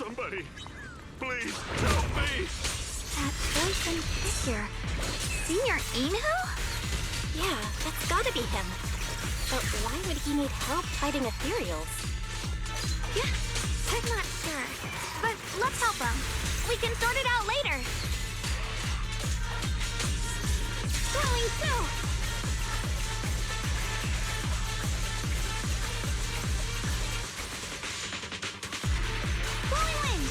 Somebody, please help me! That frozen figure. Senior Inu? Yeah, that's gotta be him. But why would he need help fighting ethereals? Yeah, I'm not sure. But let's help him. We can sort it out later. Throwing too! Blowing wind!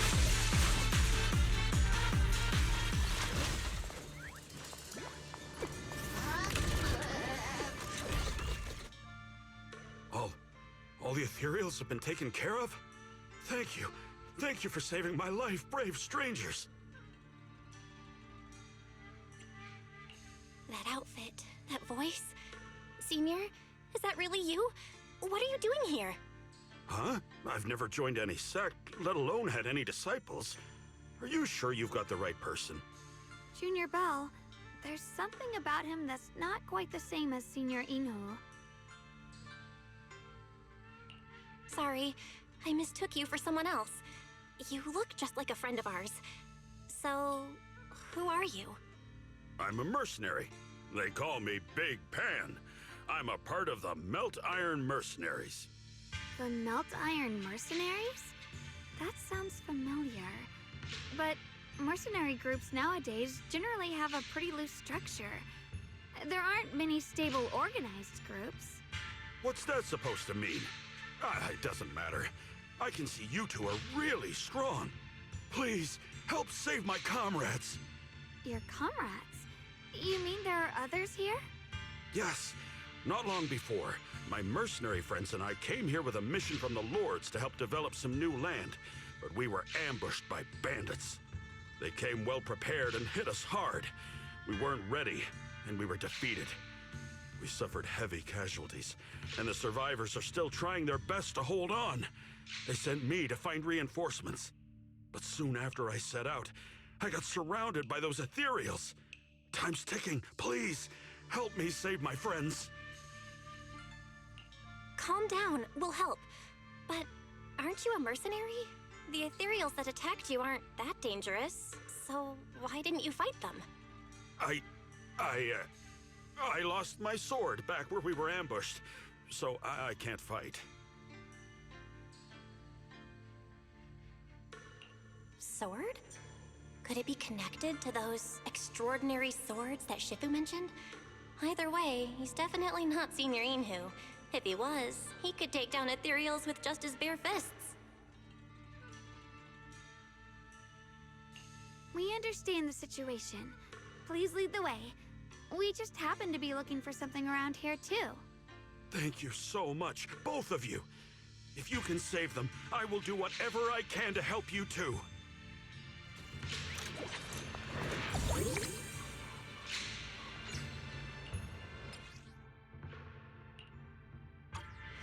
All the ethereals have been taken care of? Thank you. Thank you for saving my life, brave strangers. That outfit, that voice. Senior, is that really you? What are you doing here? Huh? I've never joined any sect, let alone had any disciples. Are you sure you've got the right person? Junior Bell, there's something about him that's not quite the same as Senior Inu. Sorry, I mistook you for someone else. You look just like a friend of ours. So, who are you? I'm a mercenary. They call me Big Pan. I'm a part of the Melt Iron Mercenaries. The Melt Iron Mercenaries? That sounds familiar. But mercenary groups nowadays generally have a pretty loose structure. There aren't many stable organized groups. What's that supposed to mean? It doesn't matter. I can see you two are really strong. Please, help save my comrades. Your comrades? You mean there are others here? Yes. Not long before, my mercenary friends and I came here with a mission from the Lords to help develop some new land, but we were ambushed by bandits. They came well prepared and hit us hard. We weren't ready, and we were defeated. We suffered heavy casualties, and the survivors are still trying their best to hold on. They sent me to find reinforcements. But soon after I set out, I got surrounded by those ethereals. Time's ticking. Please, help me save my friends. Calm down, we'll help. But aren't you a mercenary? The ethereals that attacked you aren't that dangerous, so why didn't you fight them? I lost my sword back where we were ambushed, so I can't fight. Sword? Could it be connected to those extraordinary swords that Shifu mentioned? Either way, he's definitely not Senior Inhu. If he was, he could take down ethereals with just his bare fists. We understand the situation. Please lead the way. We just happen to be looking for something around here, too. Thank you so much, both of you. If you can save them, I will do whatever I can to help you too.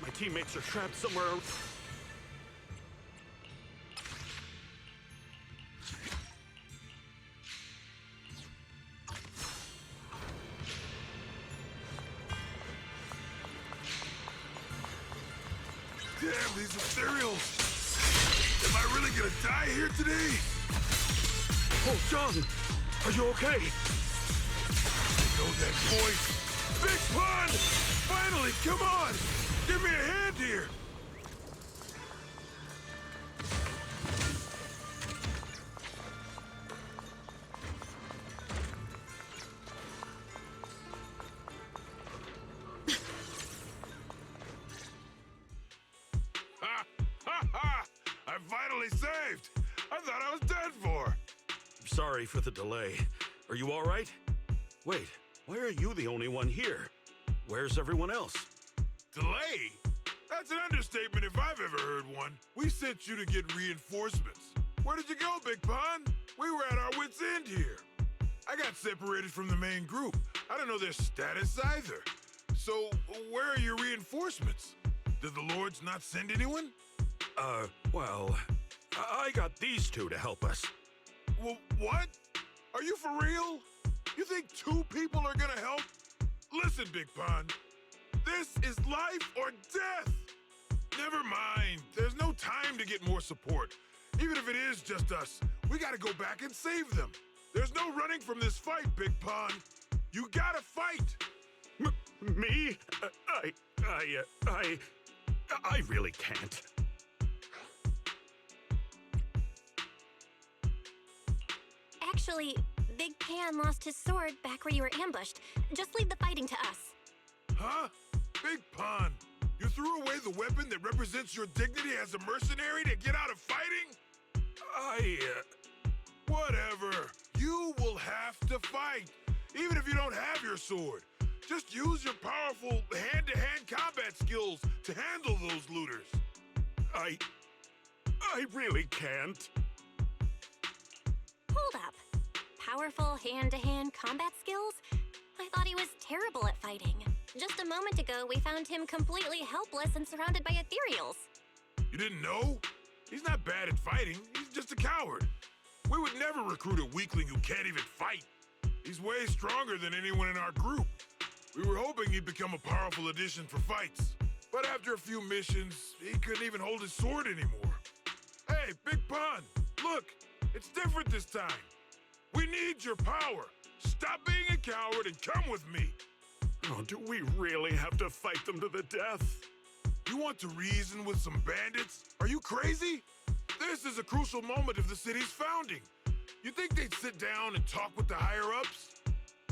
My teammates are trapped somewhere. Damn, these ethereals! Am I really gonna die here today? Oh, John! Are you okay? I know that voice! Big Pun! Finally, come on! Give me a hand here! Ha! Ha ha! I'm finally saved! I thought I was dead for! Sorry for the delay. Are you all right? Wait, why are you the only one here? Where's everyone else? Delay? That's an understatement if I've ever heard one. We sent you to get reinforcements. Where did you go, Big Pun? We were at our wits' end here. I got separated from the main group. I don't know their status either. So, where are your reinforcements? Did the Lords not send anyone? Well, I got these two to help us. Well, what? Are you for real? You think two people are gonna help? Listen, Big Pun. This is life or death. Never mind. There's no time to get more support. Even if it is just us, we gotta go back and save them. There's no running from this fight, Big Pun. You gotta fight. Me? I really can't. Actually, Big Pan lost his sword back where you were ambushed. Just leave the fighting to us. Huh? Big Pun, you threw away the weapon that represents your dignity as a mercenary to get out of fighting? Whatever. You will have to fight, even if you don't have your sword. Just use your powerful hand-to-hand combat skills to handle those looters. I really can't. Hold up. Powerful hand-to-hand combat skills? I thought he was terrible at fighting. Just a moment ago, we found him completely helpless and surrounded by ethereals. You didn't know? He's not bad at fighting. He's just a coward. We would never recruit a weakling who can't even fight. He's way stronger than anyone in our group. We were hoping he'd become a powerful addition for fights. But after a few missions, he couldn't even hold his sword anymore. Hey, Big Pun, look, it's different this time. We need your power. Stop being a coward and come with me. Oh, do we really have to fight them to the death? You want to reason with some bandits? Are you crazy? This is a crucial moment of the city's founding. You think they'd sit down and talk with the higher-ups?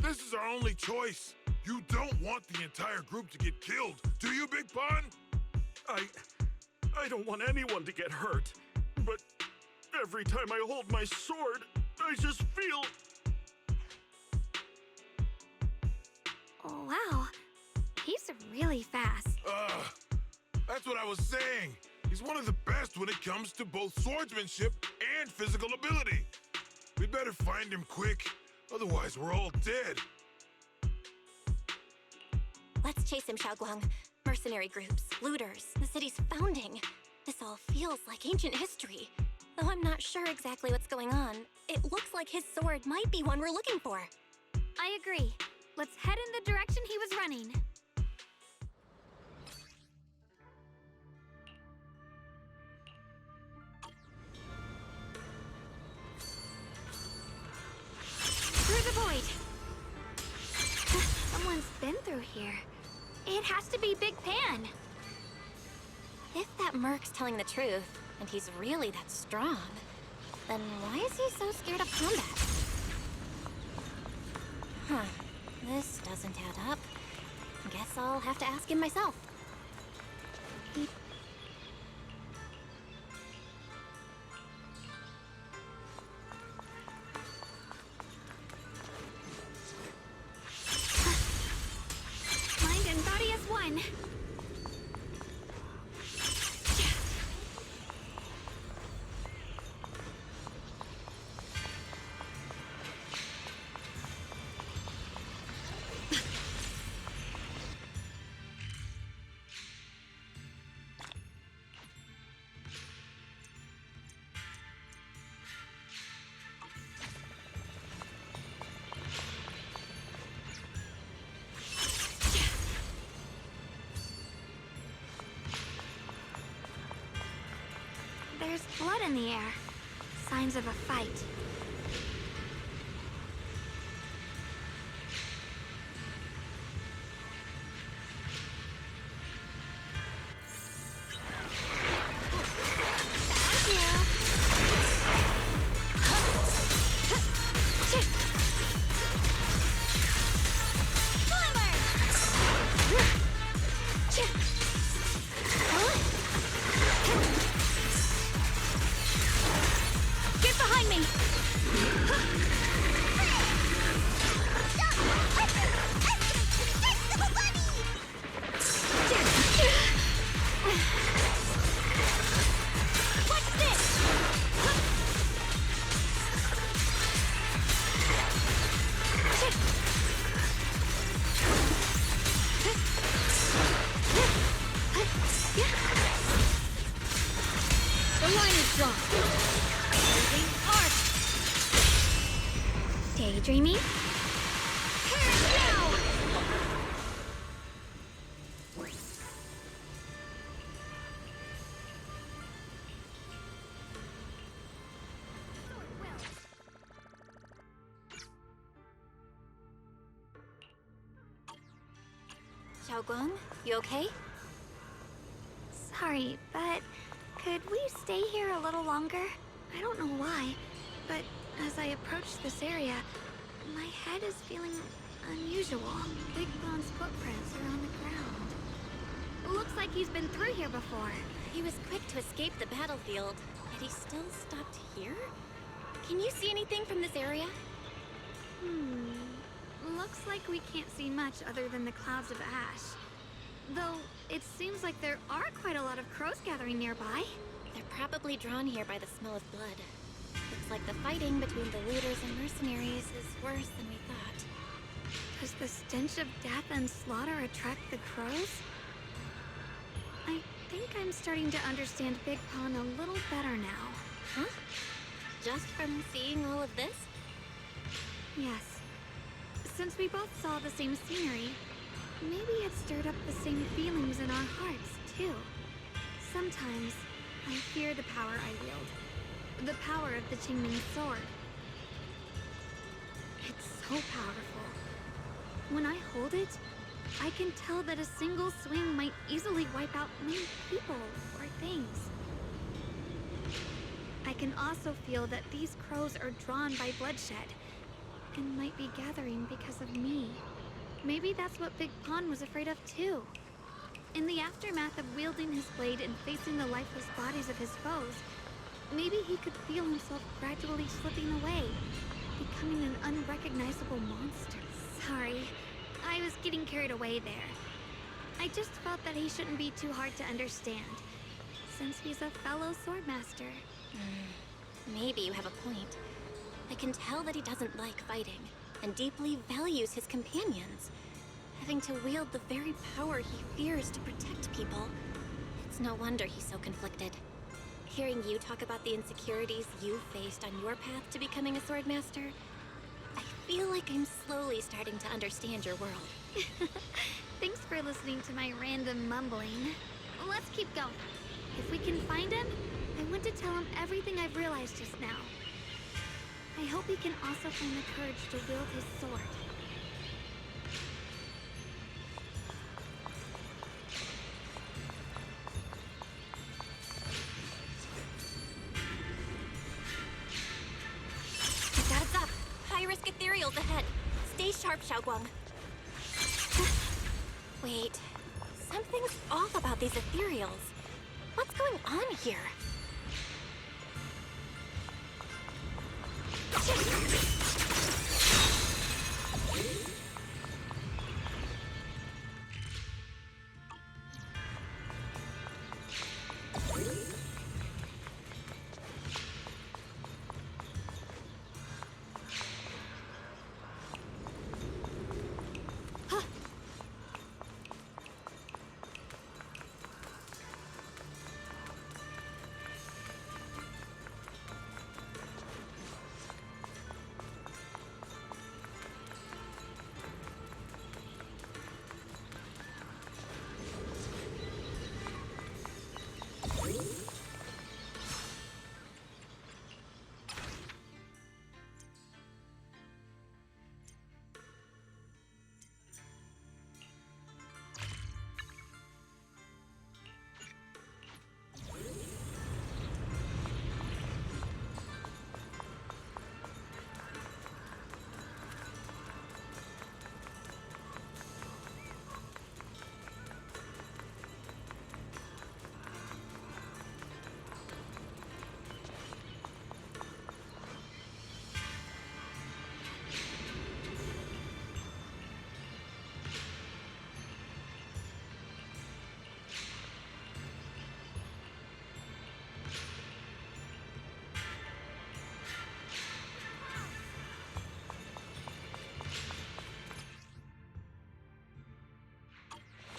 This is our only choice. You don't want the entire group to get killed, do you, Big Pun? I don't want anyone to get hurt, but every time I hold my sword, I just feel... Oh, wow. He's really fast. That's what I was saying. He's one of the best when it comes to both swordsmanship and physical ability. We'd better find him quick, otherwise we're all dead. Let's chase him, Xiaoguang. Mercenary groups, looters, the city's founding. This all feels like ancient history. Though I'm not sure exactly what's going on, it looks like his sword might be one we're looking for. I agree. Let's head in the direction he was running. Through the void. Someone's been through here. It has to be Big Pan. If that merc's telling the truth, and he's really that strong, then why is he so scared of combat? Huh. This doesn't add up. Guess I'll have to ask him myself. Mind and body as one. There's blood in the air. Signs of a fight. Get behind me! What's this? The line is drawn. Using arc. Daydreaming? Here now! Xiaoguang, you okay? Sorry, but could we stay here a little longer? I don't know why, but as I approach this area, my head is feeling unusual. Big Bon's footprints are on the ground. Looks like he's been through here before. He was quick to escape the battlefield, yet he still stopped here? Can you see anything from this area? Looks like we can't see much other than the clouds of ash. Though, it seems like there are quite a lot of crows gathering nearby. They're probably drawn here by the smell of blood. Looks like the fighting between the looters and mercenaries is worse than we thought. Does the stench of death and slaughter attract the crows? I think I'm starting to understand Big Pond a little better now. Huh? Just from seeing all of this? Yes. Since we both saw the same scenery, maybe it stirred up the same feelings in our hearts, too. Sometimes, I fear the power I wield. The power of the Qingming sword. It's so powerful. When I hold it, I can tell that a single swing might easily wipe out many people or things. I can also feel that these crows are drawn by bloodshed, and might be gathering because of me. Maybe that's what Big Pond was afraid of too. In the aftermath of wielding his blade and facing the lifeless bodies of his foes, maybe he could feel himself gradually slipping away, becoming an unrecognizable monster. Sorry, I was getting carried away there. I just felt that he shouldn't be too hard to understand, since he's a fellow swordmaster. Maybe you have a point. I can tell that he doesn't like fighting, and deeply values his companions. Having to wield the very power he fears to protect people, it's no wonder he's so conflicted. Hearing you talk about the insecurities you faced on your path to becoming a swordmaster, I feel like I'm slowly starting to understand your world. Thanks for listening to my random mumbling. Let's keep going. If we can find him, I want to tell him everything I've realized just now. I hope he can also find the courage to wield his sword. My guard's up! High-risk ethereals ahead! Stay sharp, Xiaoguang. Wait, something's off about these ethereals. What's going on here?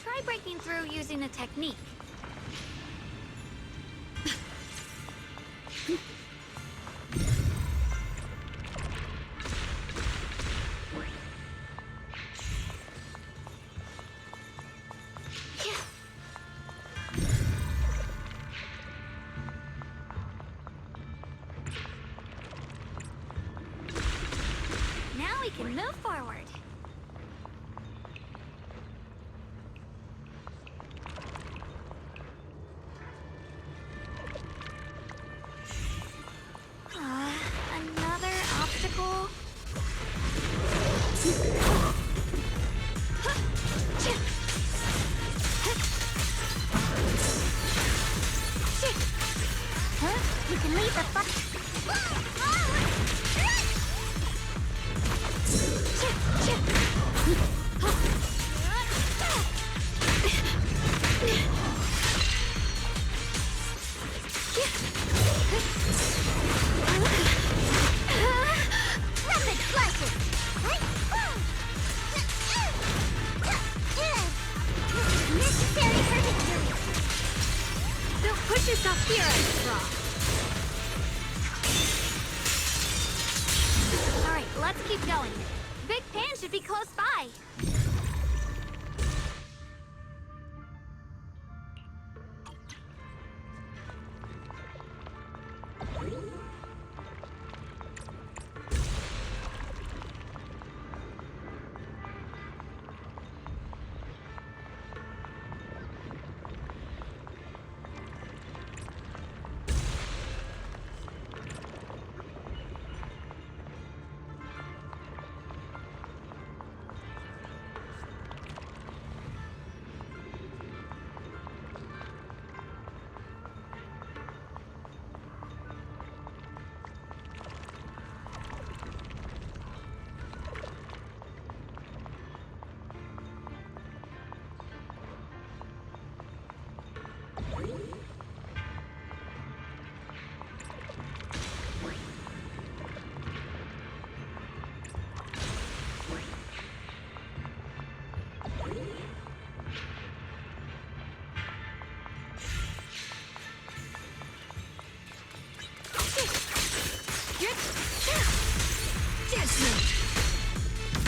Try breaking through using a technique. Now we can move forward. Rapid slashes! Necessary perfect. Don't push yourself here, Raw. Alright, let's keep going. Big Pan should be close by.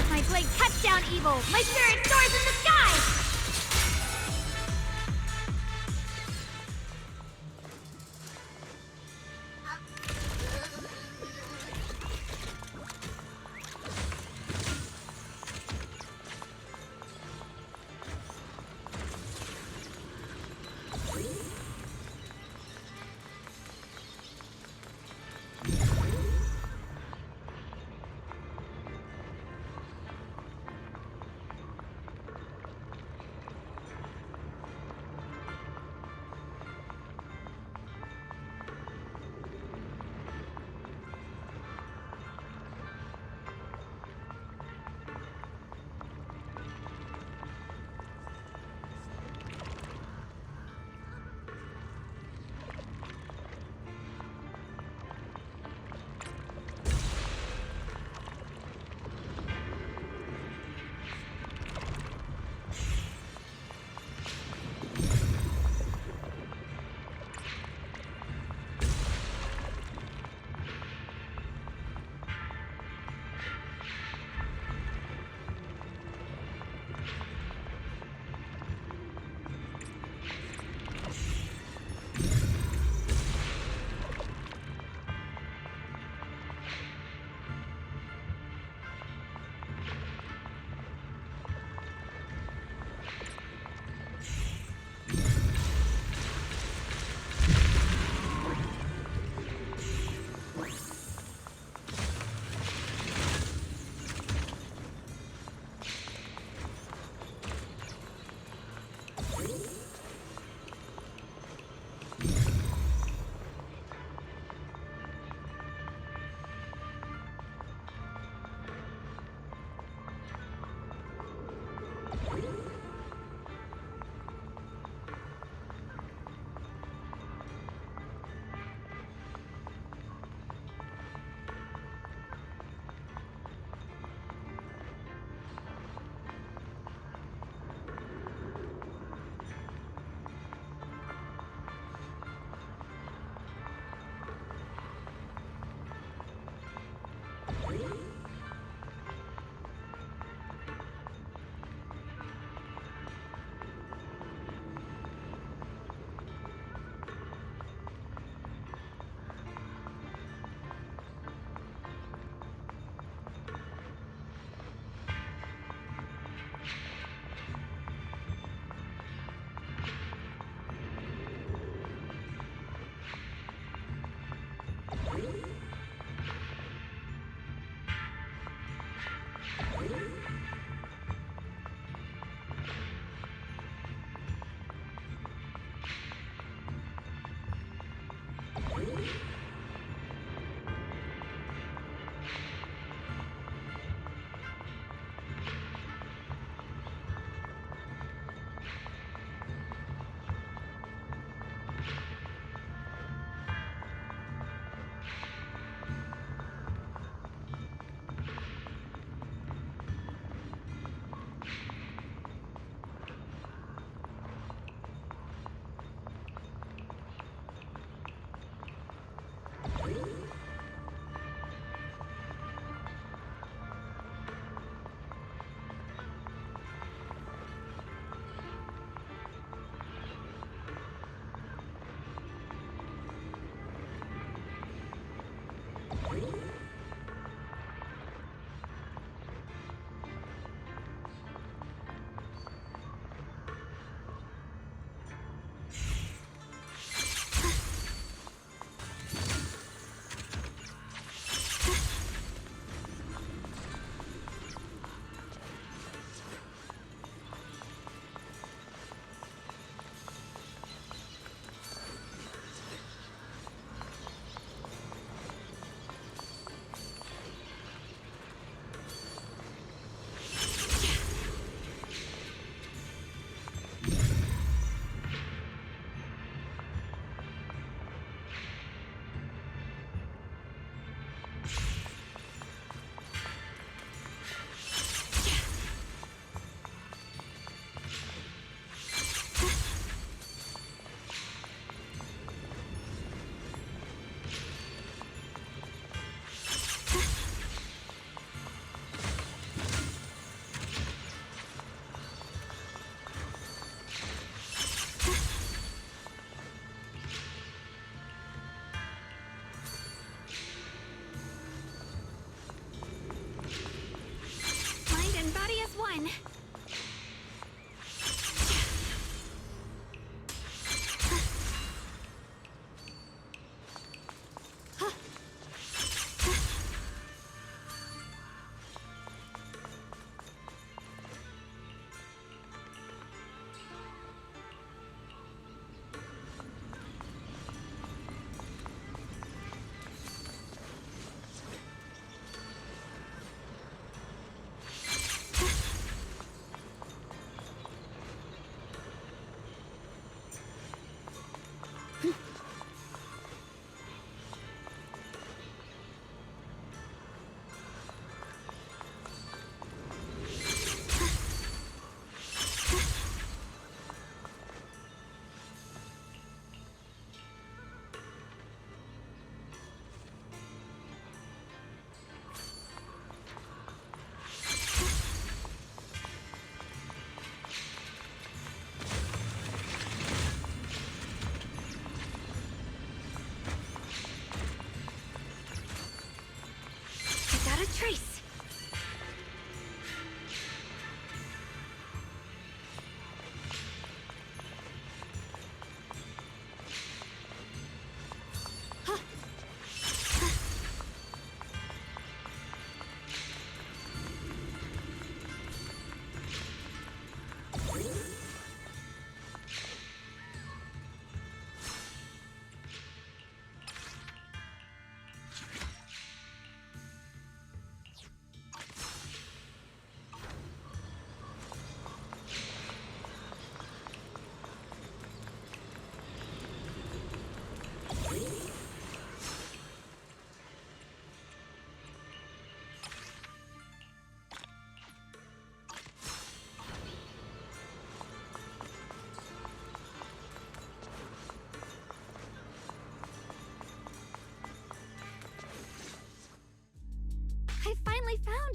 My blade cuts down evil! My spirit soars in the sky!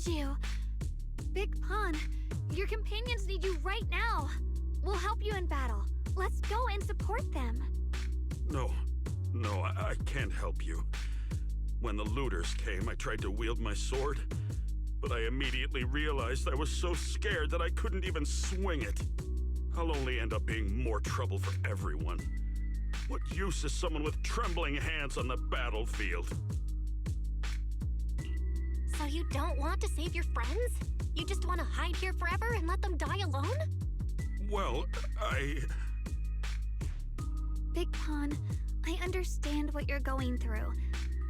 found you! Big Pun, your companions need you right now! We'll help you in battle. Let's go and support them. No, I can't help you. When the looters came, I tried to wield my sword, but I immediately realized I was so scared that I couldn't even swing it. I'll only end up being more trouble for everyone. What use is someone with trembling hands on the battlefield? So you don't want to save your friends? You just want to hide here forever and let them die alone? Well, Big Pun, I understand what you're going through.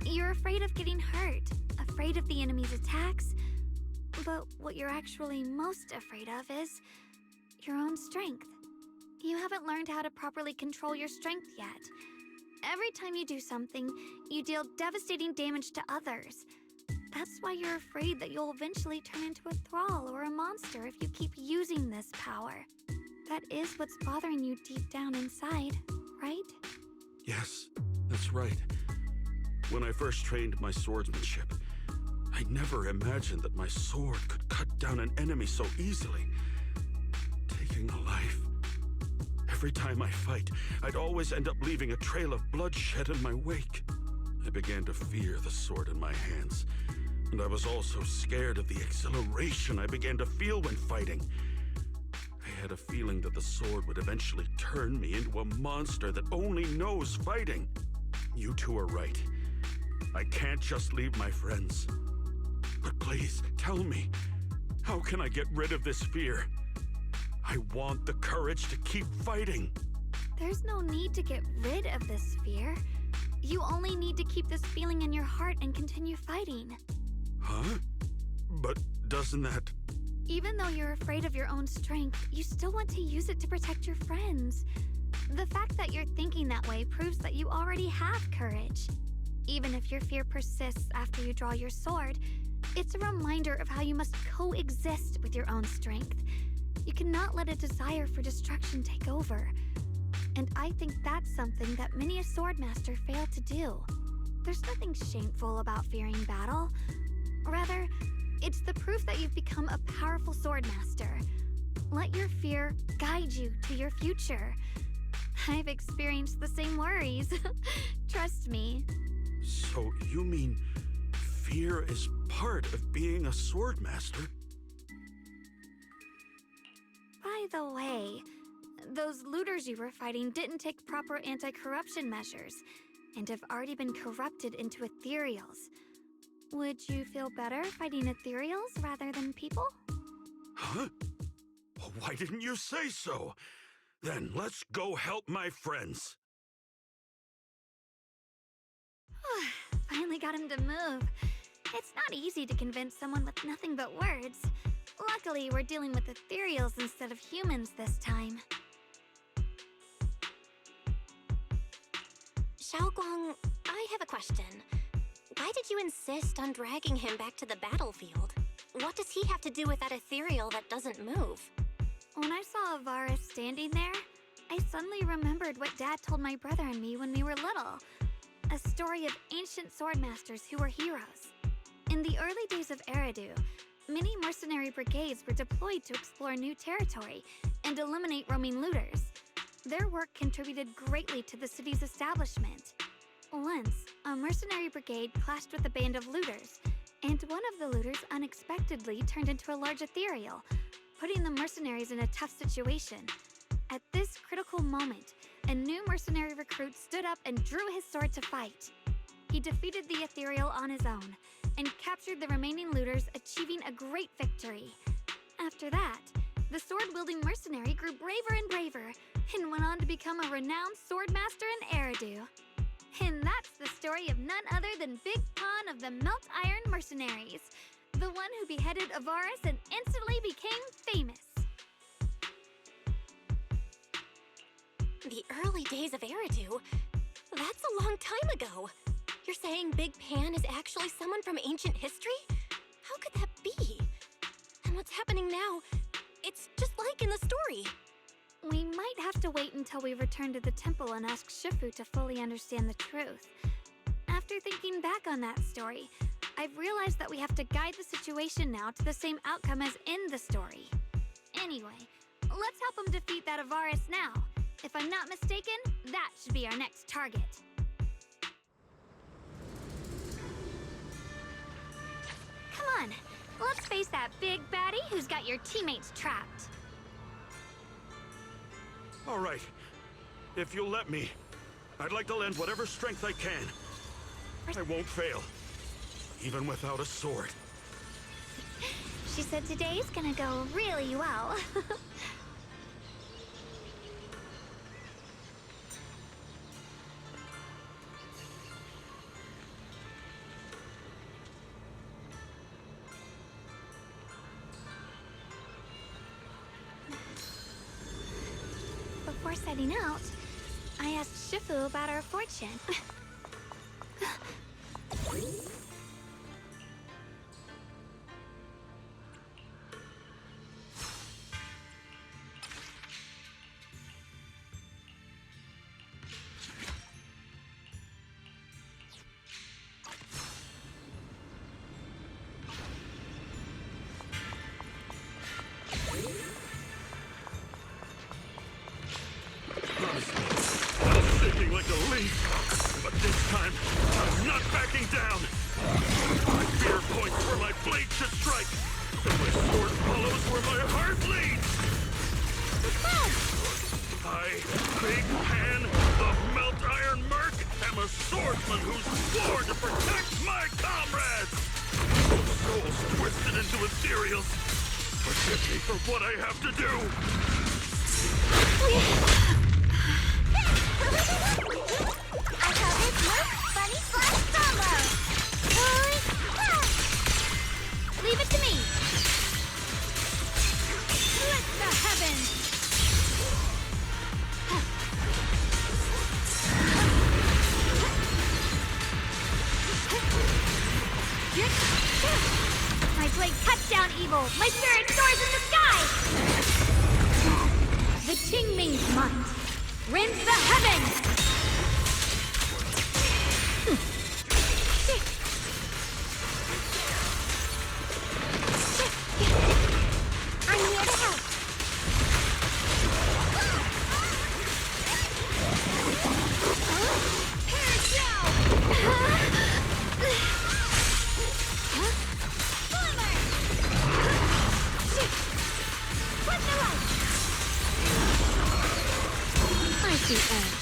You're afraid of getting hurt, afraid of the enemy's attacks, but what you're actually most afraid of is your own strength. You haven't learned how to properly control your strength yet. Every time you do something, you deal devastating damage to others. That's why you're afraid that you'll eventually turn into a thrall or a monster if you keep using this power. That is what's bothering you deep down inside, right? yes, that's right. When I first trained my swordsmanship, I never imagined that my sword could cut down an enemy so easily, taking a life. Every time I fight, I'd always end up leaving a trail of bloodshed in my wake. I began to fear the sword in my hands, and I was also scared of the exhilaration I began to feel when fighting. I had a feeling that the sword would eventually turn me into a monster that only knows fighting. You two are right. I can't just leave my friends. But please, tell me, how can I get rid of this fear? I want the courage to keep fighting. There's no need to get rid of this fear. You only need to keep this feeling in your heart and continue fighting. Huh? But doesn't that... Even though you're afraid of your own strength, you still want to use it to protect your friends. The fact that you're thinking that way proves that you already have courage. Even if your fear persists after you draw your sword, it's a reminder of how you must coexist with your own strength. You cannot let a desire for destruction take over. And I think that's something that many a swordmaster fail to do. There's nothing shameful about fearing battle. Rather, it's the proof that you've become a powerful swordmaster. Let your fear guide you to your future. I've experienced the same worries. Trust me. So you mean fear is part of being a swordmaster? By the way, those looters you were fighting didn't take proper anti-corruption measures and have already been corrupted into ethereals. Would you feel better fighting ethereals rather than people? Huh? Well, why didn't you say so? Then let's go help my friends. Finally got him to move. It's not easy to convince someone with nothing but words. Luckily, we're dealing with ethereals instead of humans this time. Xiaoguang, I have a question. Why did you insist on dragging him back to the battlefield? What does he have to do with that ethereal that doesn't move? When I saw Avaris standing there, I suddenly remembered what Dad told my brother and me when we were little. A story of ancient swordmasters who were heroes. In the early days of Eridu, many mercenary brigades were deployed to explore new territory and eliminate roaming looters. Their work contributed greatly to the city's establishment. Once, a mercenary brigade clashed with a band of looters, and one of the looters unexpectedly turned into a large ethereal, putting the mercenaries in a tough situation. At this critical moment, a new mercenary recruit stood up and drew his sword to fight. He defeated the ethereal on his own, and captured the remaining looters, achieving a great victory. After that, the sword-wielding mercenary grew braver and braver, and went on to become a renowned swordmaster in Eridu. And that's the story of none other than Big Pun of the Melt Iron Mercenaries, the one who beheaded Avaris and instantly became famous. The early days of Eridu? That's a long time ago. You're saying Big Pan is actually someone from ancient history? How could that be? And what's happening now? It's just like in the story. We might have to wait until we return to the temple and ask Shifu to fully understand the truth. After thinking back on that story, I've realized that we have to guide the situation now to the same outcome as in the story. Anyway, let's help him defeat that Avaris now. If I'm not mistaken, that should be our next target. Come on, let's face that big baddie who's got your teammates trapped. All right. If you'll let me, I'd like to lend whatever strength I can. I won't fail, even without a sword. She said today's gonna go really well. Before setting out, I asked Shifu about our fortune. Shaking like a leaf, but this time, I'm not backing down. My fear points where my blade should strike, and my sword follows where my heart leads. I, Big Pan, the Melt Iron Merc, am a swordsman who's sworn to protect my comrades. Souls twisted into ethereals. Forgive me for what I have to do. I call this move Bunny Slash Combo! Leave it to me. Split the heavens. My blade cuts down evil. My spirit soars in the sky. The Qingming's might rends the heavens. I'm here to help. I see edge.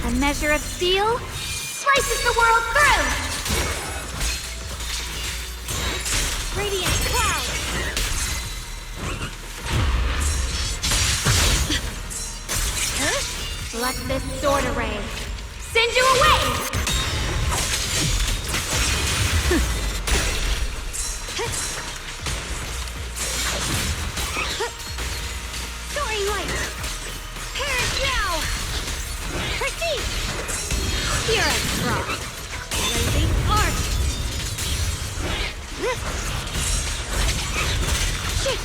A measure of steel slices the world through! Radiant cloud! Let this sword array send you away! Proceed! Spirit Drop! Blazing Arc! Shit!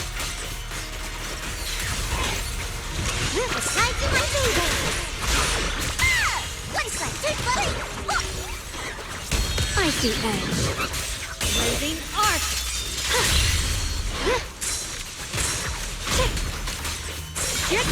Side to my finger! One side, take buddy! Icy Edge! Blazing Arc! Shit!